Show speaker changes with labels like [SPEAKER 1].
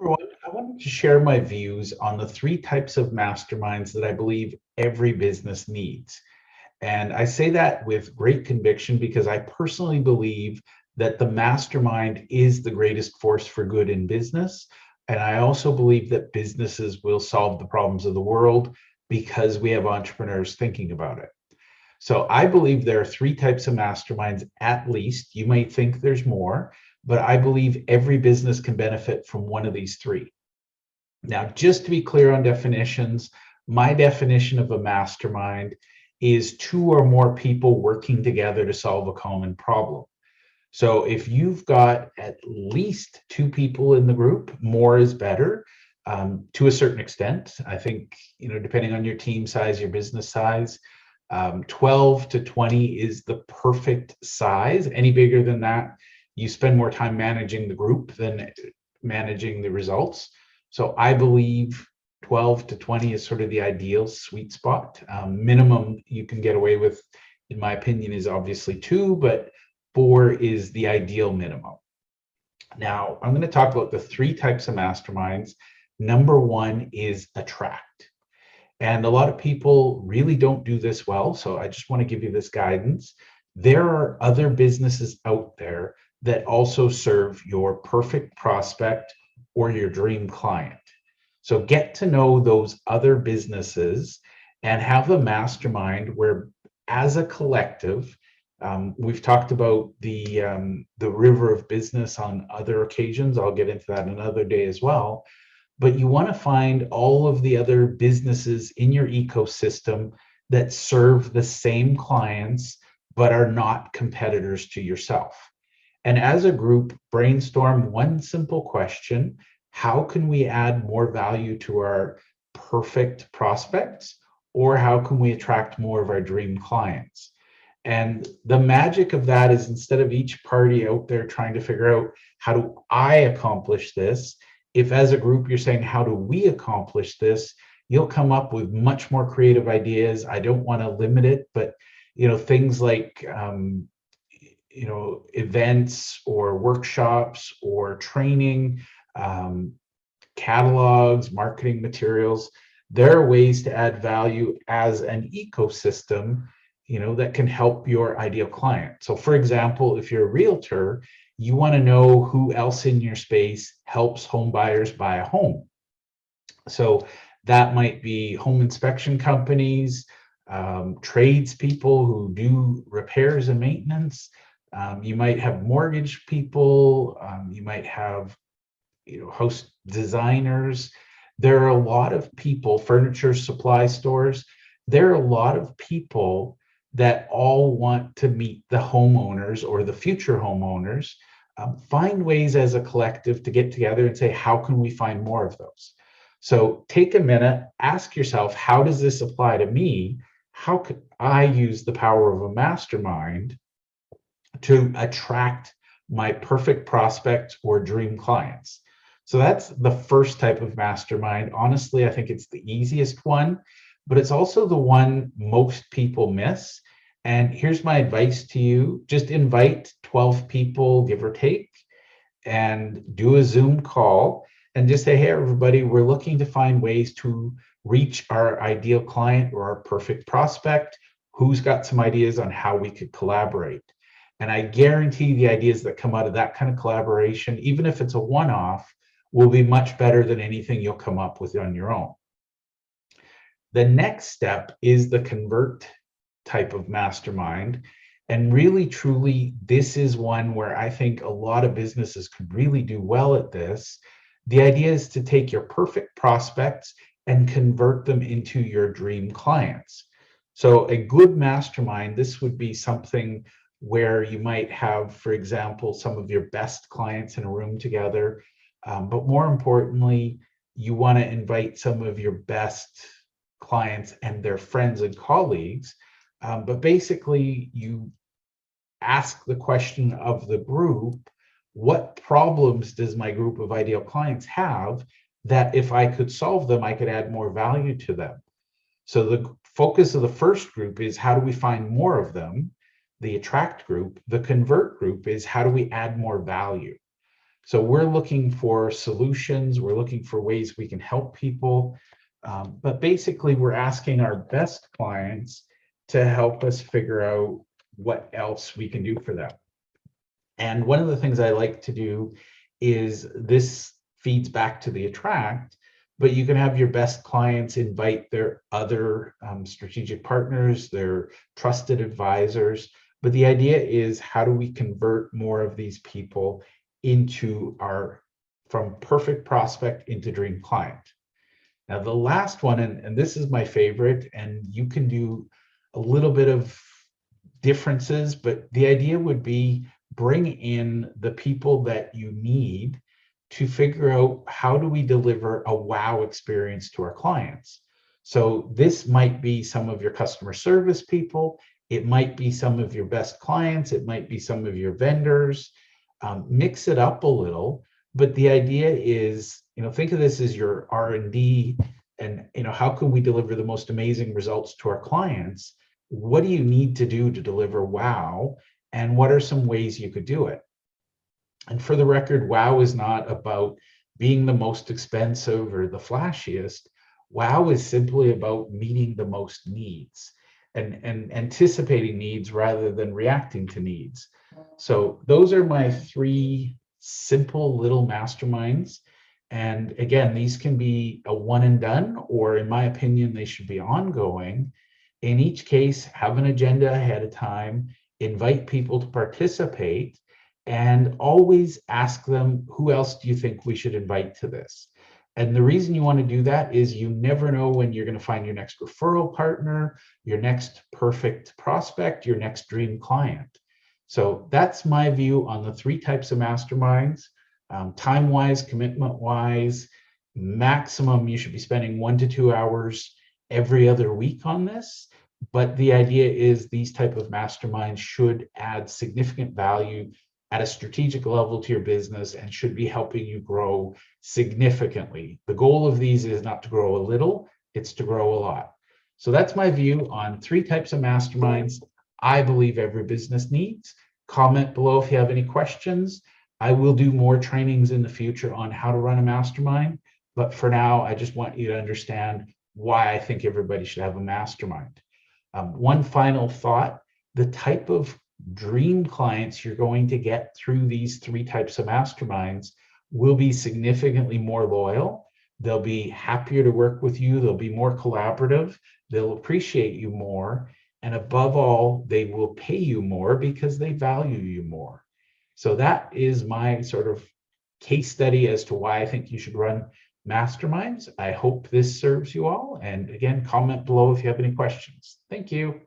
[SPEAKER 1] Everyone, I wanted to share my views on the three types of masterminds that I believe every business needs. And I say that with great conviction because I personally believe that the mastermind is the greatest force for good in business. And I also believe that businesses will solve the problems of the world because we have entrepreneurs thinking about it. So I believe there are three types of masterminds at least. You might think there's more, but I believe every business can benefit from one of these three. Now, just to be clear on definitions, my definition of a mastermind is two or more people working together to solve a common problem. So if you've got at least two people in the group, more is better, to a certain extent. I think, depending on your team size, your business size, 12 to 20 is the perfect size. Any bigger than that, you spend more time managing the group than managing the results. So I believe 12 to 20 is sort of the ideal sweet spot. Minimum you can get away with, in my opinion, is obviously two, but four is the ideal minimum. Now, I'm going to talk about the three types of masterminds. Number one is attract. And a lot of people really don't do this well. So I just want to give you this guidance. There are other businesses out there that also serve your perfect prospect or your dream client. So get to know those other businesses and have a mastermind where, as a collective, we've talked about the river of business on other occasions. I'll get into that another day as well. But you want to find all of the other businesses in your ecosystem that serve the same clients but are not competitors to yourself. And as a group, brainstorm one simple question: how can we add more value to our perfect prospects, or how can we attract more of our dream clients? And the magic of that is, instead of each party out there trying to figure out, how do I accomplish this? If as a group you're saying, how do we accomplish this? You'll come up with much more creative ideas. I don't want to limit it, but things like events or workshops or training, catalogs, marketing materials. There are ways to add value as an ecosystem, that can help your ideal client. So for example, if you're a realtor, you want to know who else in your space helps home buyers buy a home. So that might be home inspection companies, tradespeople who do repairs and maintenance. You might have mortgage people. You might have, house designers. There are a lot of people, furniture supply stores. There are a lot of people that all want to meet the homeowners or the future homeowners. Find ways as a collective to get together and say, how can we find more of those? So take a minute, ask yourself, how does this apply to me? How could I use the power of a mastermind to attract my perfect prospects or dream clients? So that's the first type of mastermind. Honestly, I think it's the easiest one, but it's also the one most people miss. And here's my advice to you: just invite 12 people, give or take, and do a Zoom call and just say, hey, everybody, we're looking to find ways to reach our ideal client or our perfect prospect. Who's got some ideas on how we could collaborate? And I guarantee the ideas that come out of that kind of collaboration, even if it's a one-off, will be much better than anything you'll come up with on your own. The next step is the convert type of mastermind. And really, truly, this is one where I think a lot of businesses could really do well at this. The idea is to take your perfect prospects and convert them into your dream clients. So a good mastermind, this would be something where you might have, for example, some of your best clients in a room together. But more importantly, you want to invite some of your best clients and their friends and colleagues. But basically, you ask the question of the group: what problems does my group of ideal clients have that if I could solve them, I could add more value to them? So the focus of the first group is, how do we find more of them? The attract group. The convert group is, how do we add more value? So we're looking for solutions, we're looking for ways we can help people. But basically, we're asking our best clients to help us figure out what else we can do for them. And one of the things I like to do is this feeds back to the attract, but you can have your best clients invite their other strategic partners, their trusted advisors. But the idea is, how do we convert more of these people into from perfect prospect into dream client? Now, the last one, and this is my favorite, and you can do a little bit of differences, but the idea would be bring in the people that you need to figure out, how do we deliver a wow experience to our clients? So this might be some of your customer service people, it might be some of your best clients, it might be some of your vendors. Mix it up a little, but the idea is, think of this as your R&D, and how can we deliver the most amazing results to our clients? What do you need to do to deliver wow? And what are some ways you could do it? And for the record, wow is not about being the most expensive or the flashiest. Wow is simply about meeting the most needs and anticipating needs rather than reacting to needs. So those are my three simple little masterminds. And again, these can be a one and done, or in my opinion, they should be ongoing. In each case, have an agenda ahead of time, invite people to participate, and always ask them, who else do you think we should invite to this? And the reason you want to do that is, you never know when you're going to find your next referral partner, your next perfect prospect, your next dream client. So that's my view on the three types of masterminds. Time-wise, commitment-wise, maximum you should be spending 1 to 2 hours every other week on this. But the idea is, these type of masterminds should add significant value at a strategic level to your business and should be helping you grow significantly. The goal of these is not to grow a little, it's to grow a lot. So that's my view on three types of masterminds I believe every business needs. Comment below if you have any questions. I will do more trainings in the future on how to run a mastermind, but for now, I just want you to understand why I think everybody should have a mastermind. One final thought: the type of dream clients you're going to get through these three types of masterminds will be significantly more loyal. They'll be happier to work with you. They'll be more collaborative. They'll appreciate you more. And above all, they will pay you more because they value you more. So that is my sort of case study as to why I think you should run masterminds. I hope this serves you all. And again, comment below if you have any questions. Thank you.